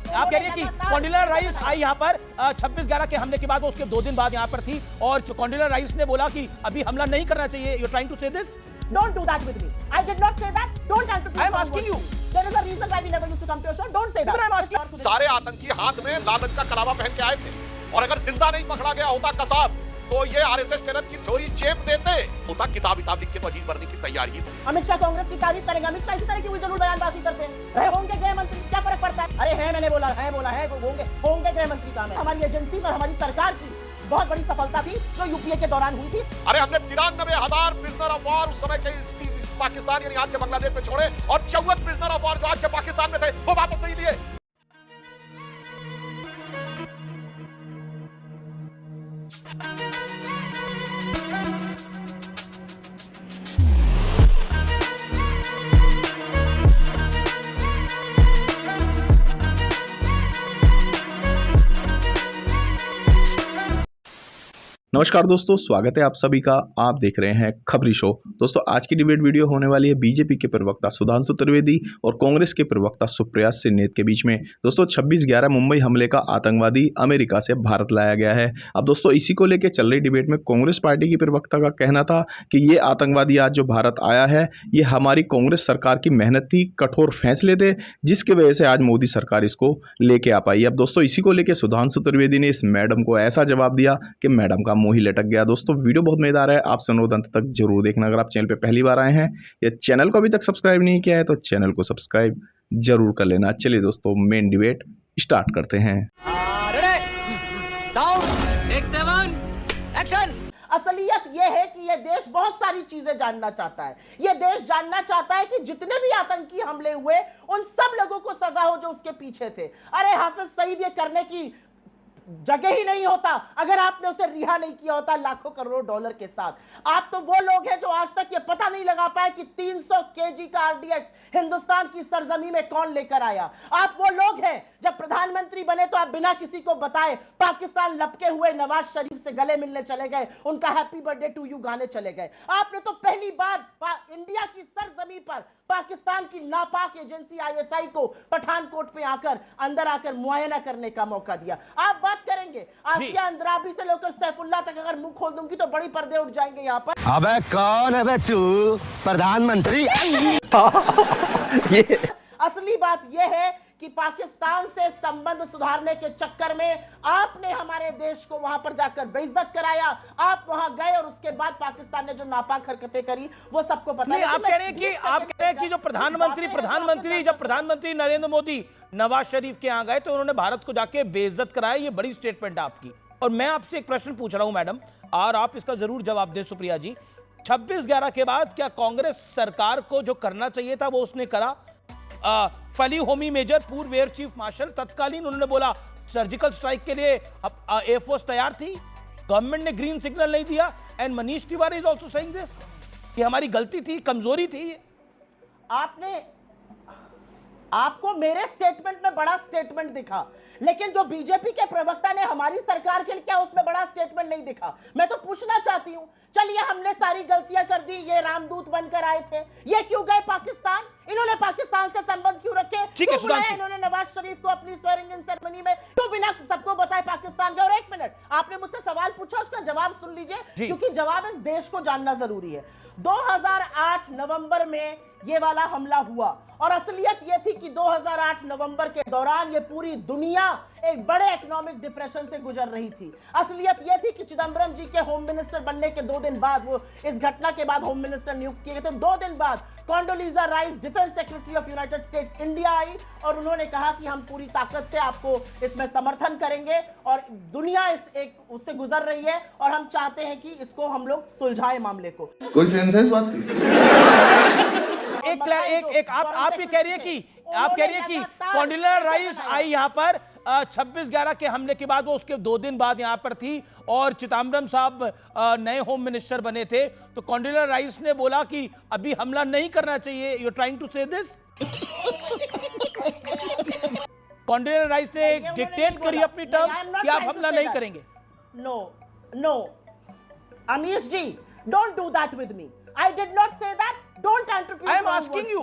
आप कह रही है कि कॉन्डोलेज़ा राइस आई यहाँ पर 26/11 के हमले के बाद, वो उसके 2 दिन बाद यहाँ पर थी और कॉन्डोलेज़ा राइस ने बोला कि अभी हमला नहीं करना चाहिए। You trying to say this? Don't do that with me. I did not say that. Don't try to. I am asking you. There is a reason why we never used to come to your show. Don't say that. I am asking. सारे आतंकी हाथ में लाल रंग का कलावा पहन के आए थे, और अगर जिंदा नहीं पकड़ा गया होता कसाब तो ये आरएसएस टेरर की थ्योरी चेप देते होता। किताब लिख के तो अजीत भरने की तैयारी है। अमित शाह कांग्रेस की तारीफ करेंगे, अमित शाह इसी तरह की उलझुल बयानबाजी करते हैं। रहे होंगे गृह मंत्री, क्या फर्क पड़ता है? अरे है, मैंने बोला है होंगे गृह मंत्री काम है। हमारी एजेंसी पर हमारी सरकार की बहुत बड़ी सफलता थी जो यूपीए के दौरान हुई थी। अरे हमने 93,000 प्रिजनर ऑफ वॉर उस समय के इस पाकिस्तान यानी आज के बांग्लादेश में छोड़े, और 54 प्रिजनर ऑफ वॉर जो आज के पाकिस्तान में थे वो वापस नहीं लिए। नमस्कार दोस्तों, स्वागत है आप सभी का। आप देख रहे हैं खबरी शो। दोस्तों, आज की डिबेट वीडियो होने वाली है बीजेपी के प्रवक्ता सुधांशु त्रिवेदी और कांग्रेस के प्रवक्ता सुप्रिया सिन्नेत के बीच में। दोस्तों, 26/11 मुंबई हमले का आतंकवादी अमेरिका से भारत लाया गया है। अब दोस्तों, इसी को लेकर चल रही डिबेट में कांग्रेस पार्टी की प्रवक्ता का कहना था कि ये आतंकवादी आज जो भारत आया है, ये हमारी कांग्रेस सरकार की मेहनत थी, कठोर फैसले थे, जिसकी वजह से आज मोदी सरकार इसको लेके आ पाई। अब दोस्तों, इसी को लेकर सुधांशु त्रिवेदी ने इस मैडम को ऐसा जवाब दिया कि मैडम का मुंह ही लटक गया। दोस्तों, वीडियो बहुत मजेदार है, आप सुनो अंत तक जरूर देखना। अगर आप चैनल पे पहली बार आए हैं या चैनल को अभी तक सब्सक्राइब नहीं किया है तो चैनल को सब्सक्राइब जरूर कर लेना। चलिए दोस्तों, मेन डिबेट स्टार्ट करते हैं। असलियत ये है कि ये देश बहुत सारी चीजें जानना चाहता है। ये देश जानना चाहता है कि जितने भी आतंकी हमले हुए उन सब लोगों को सजा हो जो उसके पीछे थे। अरे हाफिज सईद ये करने की जगह ही नहीं होता अगर आपने उसे रिहा नहीं किया होता लाखों करोड़ों डॉलर के साथ। आप तो वो लोग हैं जो आज तक ये पता नहीं लगा पाए कि 300 केजी का आरडीएक्स हिंदुस्तान की सरजमी में कौन लेकर आया। आप वो लोग हैं जब प्रधानमंत्री बने तो आप बिना किसी को बताए पाकिस्तान लपके हुए नवाज शरीफ से गले मिलने चले गए, उनका हैप्पी बर्थडे टू यू गाने चले गए। आपने तो पहली बार इंडिया की सरजमी पर पाकिस्तान की नापाक एजेंसी आईएसआई को पठानकोट पे आकर अंदर आकर मुआयना करने का मौका दिया। आप बात करेंगे आसिया अंद्राबी से लेकर सैफुल्लाह तक अगर मुंह खोल दूंगी तो बड़ी पर्दे उठ जाएंगे यहाँ पर। अबे कौन है बे तू? प्रधानमंत्री? असली बात यह है कि पाकिस्तान से संबंध सुधारने के चक्कर में आपने हमारे देश को वहां पर जाकर बेइज्जत कराया। आप वहां गए और उसके बाद पाकिस्तान ने जो नापाक हरकतें करी वो सबको पता है। आप कह रहे हैं कि जो प्रधानमंत्री जब प्रधानमंत्री नरेंद्र मोदी नवाज शरीफ के यहाँ गए तो उन्होंने भारत को जाके बेइज्जत कराया। ये बड़ी स्टेटमेंट है आपकी, और मैं आपसे एक प्रश्न पूछ रहा हूं मैडम, और आप इसका जरूर जवाब दें सुप्रिया जी। 26/11 के बाद क्या कांग्रेस सरकार को जो करना चाहिए था वो उसने करा? फली होमी मेजर पूर्व एयर चीफ मार्शल तत्कालीन उन्होंने बोला सर्जिकल स्ट्राइक के लिए एयरफोर्स तैयार थी, गवर्नमेंट ने ग्रीन सिग्नल नहीं दिया। And Manish Tiwari is also saying this कि हमारी गलती थी, कमजोरी थी। आपको मेरे स्टेटमेंट में बड़ा स्टेटमेंट दिखा, लेकिन जो बीजेपी के प्रवक्ता ने हमारी सरकार के लिए क्या उसमें बड़ा स्टेटमेंट नहीं दिखा। मैं तो पूछना चाहती हूं, चलिए हमने सारी गलतियां कर दी, ये रामदूत बनकर आए थे, ये क्यों गए पाकिस्तान? इन्होंने पाकिस्तान से संबंध क्यों रखे? क्यों बुलाया इन्होंने नवाज शरीफ को अपनी स्वेरिंग इन सेरेमनी में? क्यों बिना सबको बताए पाकिस्तान गए? और एक मिनट, आपने मुझसे सवाल पूछा, उसका जवाब सुन लीजिए क्योंकि जवाब इस देश को जानना जरूरी है। 2008 नवंबर में ये वाला हमला हुआ, और असलियत ये थी कि 2008 नवंबर के दौरान ये पूरी दुनिया एक बड़े इकोनॉमिक डिप्रेशन से गुजर रही थी। असलियत ये थी कि चिदंबरम जी के होम मिनिस्टर बनने के 2 दिन बाद, वो इस घटना के बाद होम मिनिस्टर नियुक्त किए गए थे, 2 दिन बाद Condoleezza Rice defence secretary of United States India आई और उन्होंने कहा कि हम पूरी ताकत से आपको इसमें समर्थन करेंगे, और दुनिया उससे गुजर रही है और हम चाहते हैं कि इसको हम लोग सुलझाए मामले को। कोई सेंस है इस बात की? आप ये कह रही है कि कॉन्डोलेज़ा राइस आई यहाँ पर 26/11 के हमले के बाद, वो उसके 2 दिन बाद यहाँ पर थी और चिदंबरम साहब नए होम मिनिस्टर बने थे, तो कॉन्डोलेज़ा राइस ने बोला कि अभी हमला नहीं करना चाहिए। You trying to say this? Condoleezza Rice ने डिक्टेट करी अपनी टर्म कि आप हमला नहीं करेंगे। No Amish ji, don't do that with me. I did not say that. Don't interpret. I am asking you.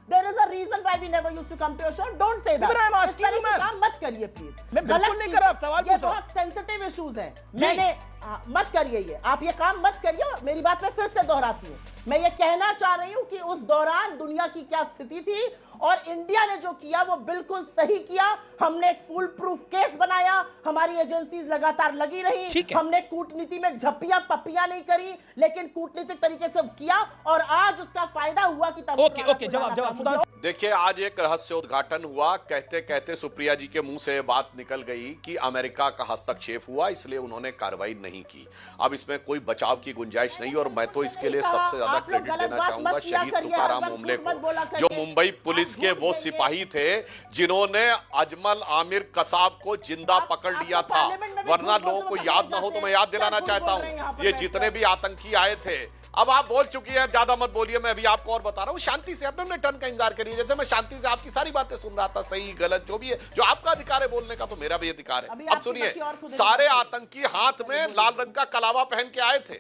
There is a reason why we never used to come to your show. Don't say that. But I'm asking इस तरह you, के ma'am. काम मत करिए please. मैं बिल्कुल नहीं कर रहा, सवाल ये पूछ रहा हूं। बहुत सेंसिटिव इश्यूज हैं। जी। मैंने मत करिए ये, आप ये काम मत करिए। मेरी बात मैं फिर से दोहराती हूँ, मैं ये कहना चाह रही हूँ कि उस दौरान दुनिया की क्या स्थिति थी और इंडिया ने जो किया वो बिल्कुल सही किया। हमने एक फुल प्रूफ केस बनाया, हमारी एजेंसीज लगातार लगी रही, ठीक है। हमने कूटनीति में झप्पियां पप्पियां नहीं करी, लेकिन कूटनीतिक तरीके से किया और आज उसका फायदा हुआ कि तब ओके, जवाब सुधांशु। देखिए, आज एक रहस्य उद्घाटन हुआ। कहते कहते सुप्रिया जी के मुंह से ये बात निकल गई कि अमेरिका का हस्तक्षेप हुआ, इसलिए उन्होंने कार्रवाई नहीं की। अब इसमें कोई बचाव की गुंजाइश नहीं, और मैं तो इसके लिए सबसे ज्यादा क्रेडिट देना चाहूंगा शहीद तुकाराम ओमले को, जो मुंबई पुलिस के वो सिपाही थे जिन्होंने अजमल आमिर कसाब को जिंदा पकड़ लिया था। वरना लोगों को याद ना हो तो मैं याद दिलाना चाहता हूं, ये जितने भी आतंकी आए थे, अब आप बोल चुकी हैं, ज्यादा मत बोलिए, मैं अभी आपको और बता रहा हूं, शांति से अपने टर्न का इंतजार करिए। जैसे मैं शांति से आपकी सारी बातें सुन रहा था, सही गलत जो भी है, जो आपका अधिकार है बोलने का, तो मेरा भी अधिकार है। अब सुनिए, सारे आतंकी हाथ में लाल रंग का कलावा पहन के आए थे,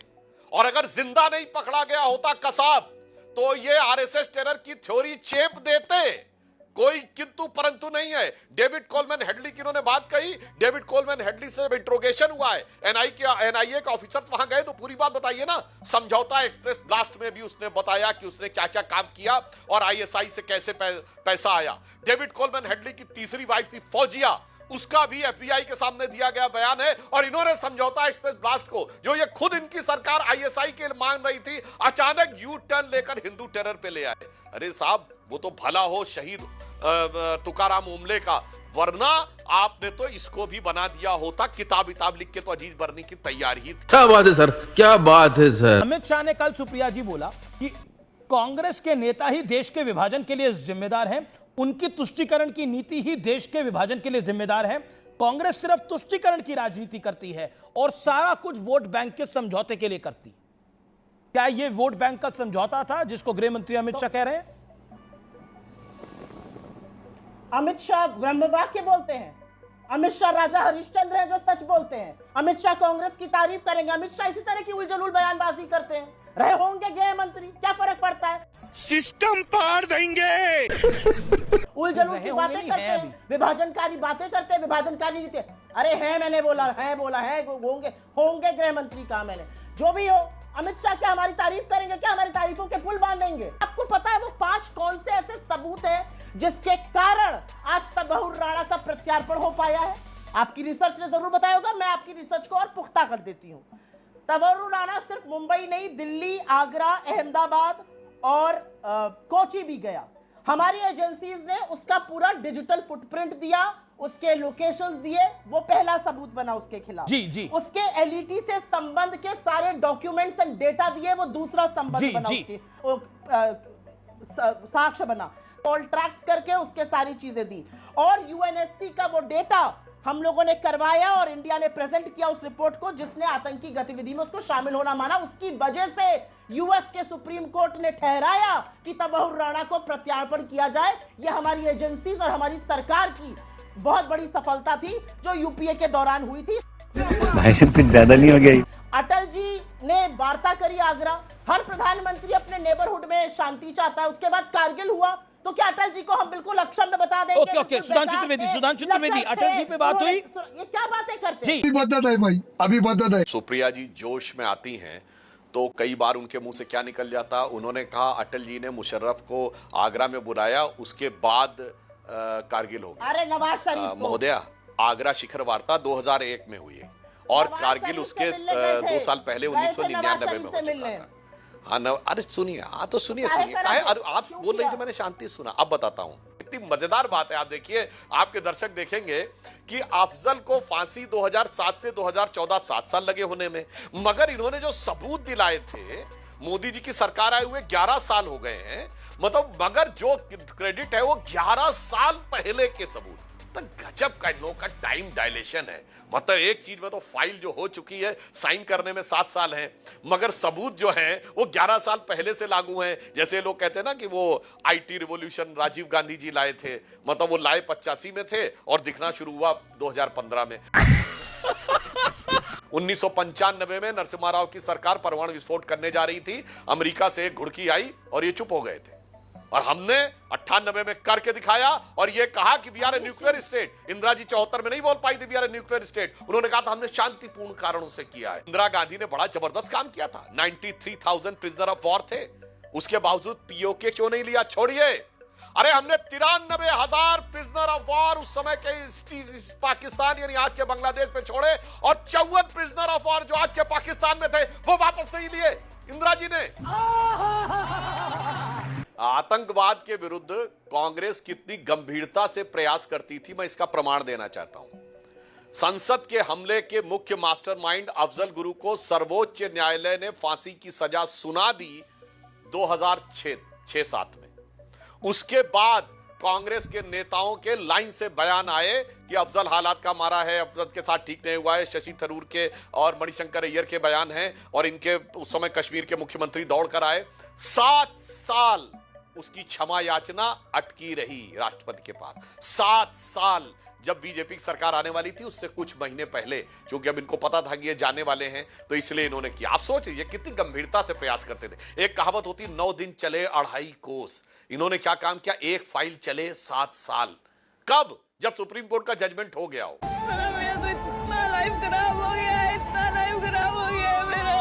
और अगर जिंदा नहीं पकड़ा गया होता कसाब, तो ये आरएसएस टेरर की थ्योरी चेप देते। कोई किंतु परंतु नहीं है। डेविड कोलमैन हेडली की इन्होंने बात कही, डेविड कोलमैन हेडली से इंट्रोगेशन हुआ है, एनआईए का ऑफिसर वहां गए तो पूरी बात बताइए ना। समझौता एक्सप्रेस ब्लास्ट में भी उसने बताया कि उसने क्या क्या काम किया और आईएसआई से कैसे पैसा आया। डेविड कोलमैन हेडली की तीसरी वाइफ थी फौजिया, उसका भी एफबीआई के सामने दिया गया बयान है। और इन्होंने समझौता एक्सप्रेस ब्लास्ट को, जो ये खुद इनकी सरकार आईएसआई के मान रही थी, अचानक यू टर्न लेकर हिंदू टेरर पे ले आए। अरे साहब, वो तो भला हो शहीद तुकाराम ओमले का, वरना आपने तो इसको भी बना दिया होता। किताब लिख के तो अजीज बरनी की तैयारी ही थी। क्या बात है सर, क्या बात है सर। अमित शाह ने कल सुप्रिया जी बोला कि कांग्रेस के नेता ही देश के विभाजन के लिए जिम्मेदार हैं, उनकी तुष्टीकरण की नीति ही देश के विभाजन के लिए जिम्मेदार है। कांग्रेस सिर्फ तुष्टीकरण की राजनीति करती है और सारा कुछ वोट बैंक के समझौते के लिए करती। क्या यह वोट बैंक का समझौता था जिसको गृह मंत्री अमित शाह कह रहे हैं? अमित शाह ब्रह्मवाक्य बोलते हैं, अमित शाह राजा हरिश्चंद्र हैं जो सच बोलते हैं। अमित शाह कांग्रेस की तारीफ करेंगे, अमित शाह इसी तरह की उलझुल बयानबाजी करते हैं। रहे होंगे गृह मंत्री, क्या फर्क पड़ता है, सिस्टम पार देंगे। उलझुल की बातें करते हैं, विभाजनकारी बातें करते हैं, विभाजनकारी नीति। अरे है, मैंने बोला है, होंगे गृह मंत्री कहा मैंने। जो भी हो, अमित शाह क्या हमारी तारीफ करेंगे? क्या हमारी तारीफों के पुल बांधेंगे? आपको पता है वो 5 कौन से ऐसे सबूत हैं जिसके कारण आज तबहुर राणा का प्रत्यार्पण हो पाया है? आपकी रिसर्च ने जरूर बताया होगा, मैं आपकी रिसर्च को और पुख्ता कर देती हूं। तबहुर राणा सिर्फ मुंबई नहीं, दिल्ली, आगरा, अहमदाबाद और कोची भी गया। हमारी एजेंसीज ने उसका पूरा डिजिटल फुटप्रिंट दिया, उसके लोकेशंस दिए, वो पहला सबूत बना उसके खिलाफ। जी। उसके एलईटी से संबंध के सारे डॉक्यूमेंट्स एंड डेटा दिए, वो दूसरा संबंध बना, उसके साक्ष्य बना। कॉल ट्रैक्स करके उसके सारी चीजें दी, और यूएनएससी का वो डेटा हम लोगों ने करवाया और इंडिया ने प्रेजेंट किया उस रिपोर्ट को, जिसने आतंकी गतिविधि में उसको शामिल होना माना। उसकी वजह से यूएस के सुप्रीम कोर्ट ने ठहराया कि तबहुर राणा को प्रत्यार्पण किया जाए। यह हमारी एजेंसीज और हमारी सरकार की बहुत बड़ी सफलता थी जो यूपीए के दौरान हुई थी। भाई साहब कुछ ज्यादा नहीं हो गया? अटल जी ने वार्ता करी आगरा। हर प्रधानमंत्री अपने नेबरहुड में शांति चाहता है। उसके बाद कारगिल हुआ, तो क्या अटल जी को हम बिल्कुल अक्षम में बता देंगे? ओके, सुधांशु त्रिवेदी, अटल जी पे बात हुई? ये क्या बातें करते हैं? अभी बता है भाई, अभी बता है। सुप्रिया जी जोश में आती हैं तो कई बार उनके मुंह से क्या निकल जाता। उन्होंने कहा अटल जी ने मुशर्रफ को आगरा में बुलाया, उसके बाद कारगिल हो गया। अरे नवाज शरीफ महोदया, आगरा शिखर वार्ता 2001 में हुई है और कारगिल उसके 2 साल पहले 1999 में हो चुका था। हाँ, अरे सुनिए, तो सुनिए आप बोल रही थी, मैंने शांति सुना। अब बताता हूँ, इतनी मजेदार बात है। आप देखिए, आपके दर्शक देखेंगे कि अफजल को फांसी 2007 से 2014 7 साल लगे होने में, मगर इन्होंने जो सबूत दिलाए थे, मोदी जी की सरकार आए हुए 11 साल हो गए हैं, मतलब, मगर जो क्रेडिट है वो 11 साल पहले के सबूत। तो गजब का इन लोगों का टाइम डायलेशन है। मतलब एक चीज में तो फाइल जो हो चुकी है साइन करने में 7 साल हैं, मगर सबूत जो हैं वो 11 साल पहले से लागू हैं। जैसे लोग कहते हैं ना कि वो आईटी रिवॉल्यूशन राजीव गांधी जी लाए थे, मतलब वो लाए 85 में थे और दिखना शुरू हुआ 2015 में। 1995 में नरसिम्हा राव की सरकार परमाणु विस्फोट करने जा रही थी, अमेरिका से एक घुड़की आई और ये चुप हो गए थे। और हमने 98 में करके दिखाया और यह कहा कि we are a nuclear state. Indira ji 74 में नहीं बोल पाई थी we are a nuclear state, उन्होंने कहा था हमने शांतिपूर्ण कारणों से किया है। इंदिरा गांधी ने बड़ा जबरदस्त काम किया था, 93,000 प्रिजनर ऑफ वॉर थे, उसके बावजूद पीओके क्यों नहीं लिया? छोड़िए, अरे हमने 93,000 प्रिजनर ऑफ वॉर उस समय के पाकिस्तान यानी आज के बांग्लादेश पे छोड़े और 54 प्रिजनर ऑफ वॉर जो आज के पाकिस्तान में थे वो वापस नहीं लिए इंदिरा जी ने। आतंकवाद के विरुद्ध कांग्रेस कितनी गंभीरता से प्रयास करती थी, मैं इसका प्रमाण देना चाहता हूं। संसद के हमले के मुख्य मास्टरमाइंड अफजल गुरु को सर्वोच्च न्यायालय ने फांसी की सजा सुना दी 2006-7 में। उसके बाद कांग्रेस के नेताओं के लाइन से बयान आए कि अफजल हालात का मारा है, अफजल के साथ ठीक नहीं हुआ है। शशि थरूर के और मणिशंकर अय्यर के बयान हैं और इनके उस समय कश्मीर के मुख्यमंत्री दौड़ कर आए। 7 साल उसकी क्षमा याचना अटकी रही राष्ट्रपति के पास। 7 साल जब बीजेपी की सरकार आने वाली थी उससे कुछ महीने पहले, क्योंकि अब इनको पता था कि ये जाने वाले हैं तो इसलिए इन्होंने किया। आप सोचिए ये कितनी गंभीरता से प्रयास करते थे। एक कहावत होती 9 दिन चले 2.5 कोस, इन्होंने क्या काम किया, एक फाइल चले 7 साल। कब? जब सुप्रीम कोर्ट का जजमेंट हो गया हो। मेरा तो इतना लाइफ खराब हो गया है, इतना लाइफ खराब हो गया है मेरा।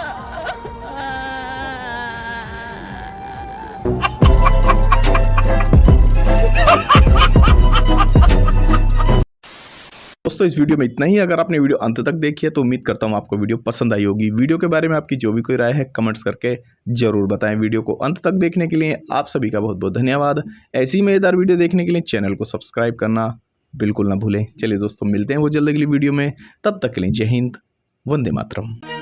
दोस्तों इस वीडियो में इतना ही। अगर आपने वीडियो अंत तक देखी है तो उम्मीद करता हूँ आपको वीडियो पसंद आई होगी। वीडियो के बारे में आपकी जो भी कोई राय है कमेंट्स करके जरूर बताएं। वीडियो को अंत तक देखने के लिए आप सभी का बहुत बहुत धन्यवाद। ऐसी मजेदार वीडियो देखने के लिए चैनल को सब्सक्राइब करना बिल्कुल ना भूलें। चलिए दोस्तों मिलते हैं वो जल्द अगली वीडियो में, तब तक के लिए जय हिंद, वंदे मातरम।